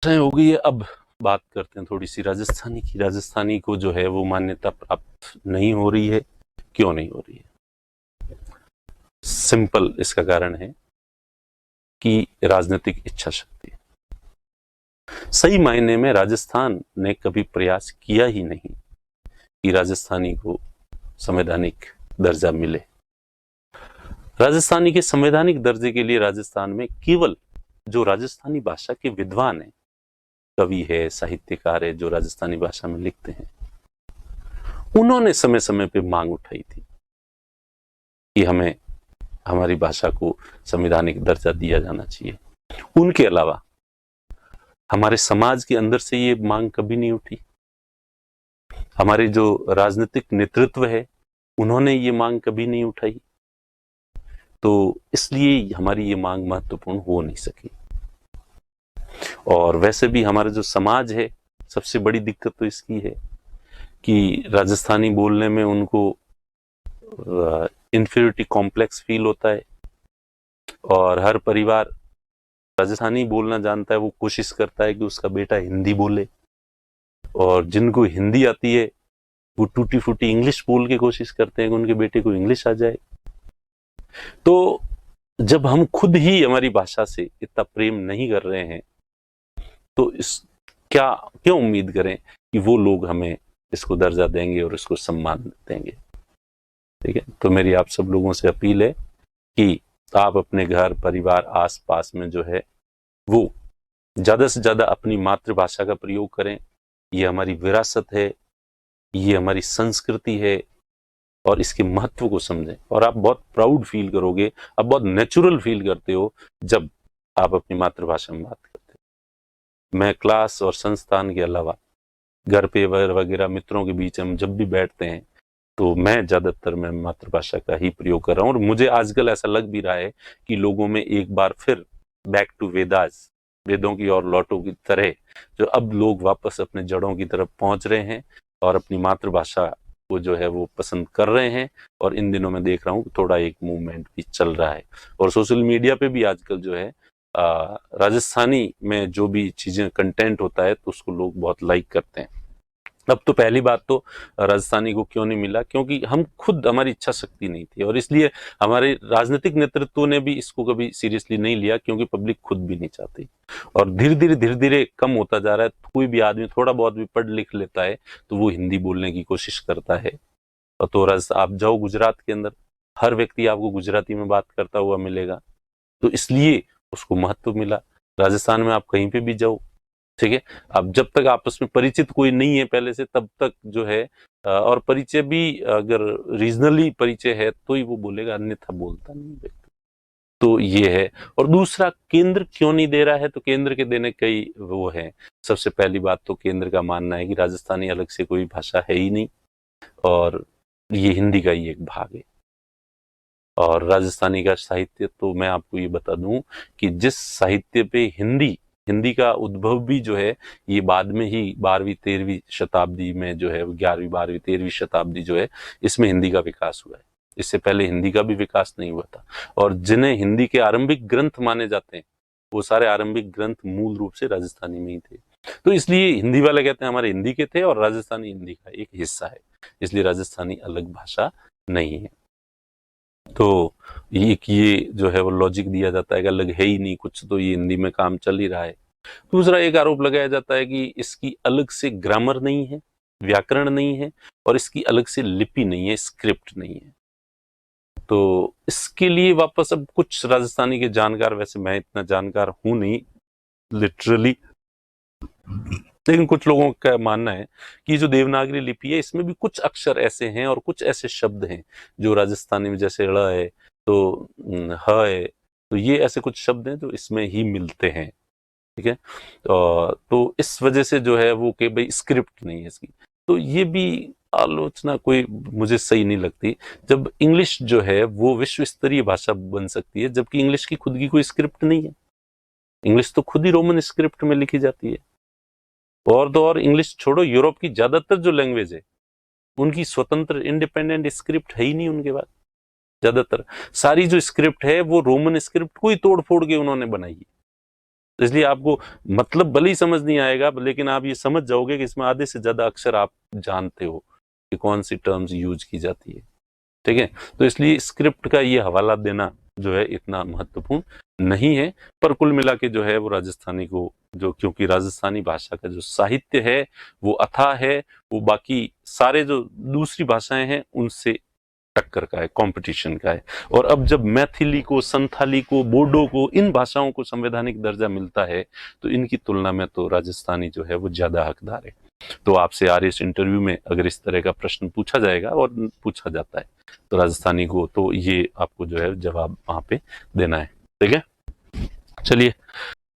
भाषाएं हो गई है। अब बात करते हैं थोड़ी सी राजस्थानी की। राजस्थानी को जो है वो मान्यता प्राप्त नहीं हो रही है। क्यों नहीं हो रही है? सिंपल इसका कारण है कि राजनीतिक इच्छा शक्ति। सही मायने में राजस्थान ने कभी प्रयास किया ही नहीं कि राजस्थानी को संवैधानिक दर्जा मिले। राजस्थानी के संवैधानिक दर्जे के लिए राजस्थान में केवल जो राजस्थानी भाषा के विद्वान हैं, कवि है, साहित्यकार है, जो राजस्थानी भाषा में लिखते हैं, उन्होंने समय समय पे मांग उठाई थी कि हमें हमारी भाषा को संवैधानिक दर्जा दिया जाना चाहिए। उनके अलावा हमारे समाज के अंदर से ये मांग कभी नहीं उठी। हमारे जो राजनीतिक नेतृत्व है, उन्होंने ये मांग कभी नहीं उठाई। तो इसलिए हमारी ये मांग महत्वपूर्ण हो नहीं सकी। और वैसे भी हमारा जो समाज है, सबसे बड़ी दिक्कत तो इसकी है कि राजस्थानी बोलने में उनको इंफीरियरिटी कॉम्प्लेक्स फील होता है। और हर परिवार राजस्थानी बोलना जानता है, वो कोशिश करता है कि उसका बेटा हिंदी बोले। और जिनको हिंदी आती है वो टूटी फूटी इंग्लिश बोल के कोशिश करते हैं कि उनके बेटे को इंग्लिश आ जाए। तो जब हम खुद ही हमारी भाषा से इतना प्रेम नहीं कर रहे हैं, तो इस क्यों उम्मीद करें कि वो लोग हमें इसको दर्जा देंगे और इसको सम्मान देंगे। ठीक है, तो मेरी आप सब लोगों से अपील है कि आप अपने घर परिवार आसपास में जो है वो ज्यादा से ज्यादा अपनी मातृभाषा का प्रयोग करें। ये हमारी विरासत है, ये हमारी संस्कृति है, और इसके महत्व को समझें। और आप बहुत प्राउड फील करोगे, आप बहुत नेचुरल फील करते हो जब आप अपनी मातृभाषा में बात करते हो। मैं क्लास और संस्थान के अलावा घर पे वगैरह मित्रों के बीच हम जब भी बैठते हैं, तो मैं ज्यादातर मैं मातृभाषा का ही प्रयोग कर रहा हूँ। और मुझे आजकल ऐसा लग भी रहा है कि लोगों में एक बार फिर बैक टू वेदास, वेदों की और लौटों की तरह, जो अब लोग वापस अपने जड़ों की तरफ पहुंच रहे हैं और अपनी मातृभाषा को जो है वो पसंद कर रहे हैं। और इन दिनों में देख रहा हूँ थोड़ा एक मूवमेंट भी चल रहा है। और सोशल मीडिया पे भी आजकल जो है राजस्थानी में जो भी चीजें कंटेंट होता है, तो उसको लोग बहुत लाइक करते हैं। अब तो पहली बात तो राजस्थानी को क्यों नहीं मिला, क्योंकि हम खुद, हमारी इच्छा शक्ति नहीं थी। और इसलिए हमारे राजनीतिक नेतृत्व ने भी इसको कभी सीरियसली नहीं लिया, क्योंकि पब्लिक खुद भी नहीं चाहती। और धीरे धीरे कम होता जा रहा है। कोई भी आदमी थोड़ा बहुत भी पढ़ लिख लेता है तो वो हिंदी बोलने की कोशिश करता है। तो आप जाओ गुजरात के अंदर, हर व्यक्ति आपको गुजराती में बात करता हुआ मिलेगा। तो इसलिए उसको महत्व मिला। राजस्थान में आप कहीं पे भी जाओ, ठीक है, अब जब तक आपस में परिचित कोई नहीं है पहले से, तब तक जो है और परिचय भी अगर रीजनली परिचय है तो ही वो बोलेगा, अन्यथा बोलता नहीं व्यक्ति। तो ये है। और दूसरा, केंद्र क्यों नहीं दे रहा है? तो केंद्र के देने कई वो है। सबसे पहली बात तो केंद्र का मानना है कि राजस्थानी अलग से कोई भाषा है ही नहीं, और ये हिंदी का ही एक भाग है। और राजस्थानी का साहित्य, तो मैं आपको ये बता दूं कि जिस साहित्य पे हिंदी का उद्भव भी जो है, ये बाद में ही 12वीं-13वीं शताब्दी में जो है, 11वीं 12वीं 13वीं शताब्दी जो है, इसमें हिंदी का विकास हुआ है। इससे पहले हिंदी का भी विकास नहीं हुआ था। और जिन्हें हिंदी के आरंभिक ग्रंथ माने जाते हैं, वो सारे आरंभिक ग्रंथ मूल रूप से राजस्थानी में ही थे। तो इसलिए हिंदी वाले कहते हैं हमारे हिंदी के थे, और राजस्थानी हिंदी का एक हिस्सा है, इसलिए राजस्थानी अलग भाषा नहीं है। तो ये जो है वो लॉजिक दिया जाता है कि अलग है ही नहीं कुछ, तो ये हिंदी में काम चल ही रहा है। दूसरा एक आरोप लगाया जाता है कि इसकी अलग से ग्रामर नहीं है, व्याकरण नहीं है, और इसकी अलग से लिपि नहीं है, स्क्रिप्ट नहीं है। तो इसके लिए वापस अब कुछ राजस्थानी के जानकार, वैसे मैं इतना जानकार हूं नहीं लिटरली, लेकिन कुछ लोगों का मानना है कि जो देवनागरी लिपि है, इसमें भी कुछ अक्षर ऐसे हैं और कुछ ऐसे शब्द हैं जो राजस्थानी में, जैसे ड़ है तो ह है, तो ये ऐसे कुछ शब्द हैं जो इसमें ही मिलते हैं। ठीक है, तो इस वजह से जो है वो कि भाई स्क्रिप्ट नहीं है इसकी। तो ये भी आलोचना कोई मुझे सही नहीं लगती, जब इंग्लिश जो है वो विश्व स्तरीय भाषा बन सकती है, जबकि इंग्लिश की खुद की कोई स्क्रिप्ट नहीं है। इंग्लिश तो खुद ही रोमन स्क्रिप्ट में लिखी जाती है। और तो और इंग्लिश छोड़ो, यूरोप की ज्यादातर जो लैंग्वेज है, उनकी स्वतंत्र इंडिपेंडेंट स्क्रिप्ट है ही नहीं उनके पास। ज्यादातर सारी जो स्क्रिप्ट है वो रोमन स्क्रिप्ट को ही तोड़ फोड़ के उन्होंने बनाई है। इसलिए आपको मतलब भले ही समझ नहीं आएगा, लेकिन आप ये समझ जाओगे कि इसमें आधे से ज्यादा अक्षर आप जानते हो कि कौन सी टर्म्स यूज की जाती है। ठीक है, तो इसलिए स्क्रिप्ट का ये हवाला देना जो है इतना महत्वपूर्ण नहीं है। पर कुल मिला के जो है वो राजस्थानी को, जो क्योंकि राजस्थानी भाषा का जो साहित्य है वो अथाह है, वो बाकी सारे जो दूसरी भाषाएं हैं उनसे टक्कर का है, कंपटीशन का है। और अब जब मैथिली को, संथाली को, बोडो को, इन भाषाओं को संवैधानिक दर्जा मिलता है तो इनकी तुलना में तो राजस्थानी जो है वो ज्यादा हकदार है। तो आपसे आरएस इंटरव्यू में अगर इस तरह का प्रश्न पूछा जाएगा और पूछा जाता है तो राजस्थानी को तो ये आपको जो है जवाब वहां पे देना है। ठीक है, चलिए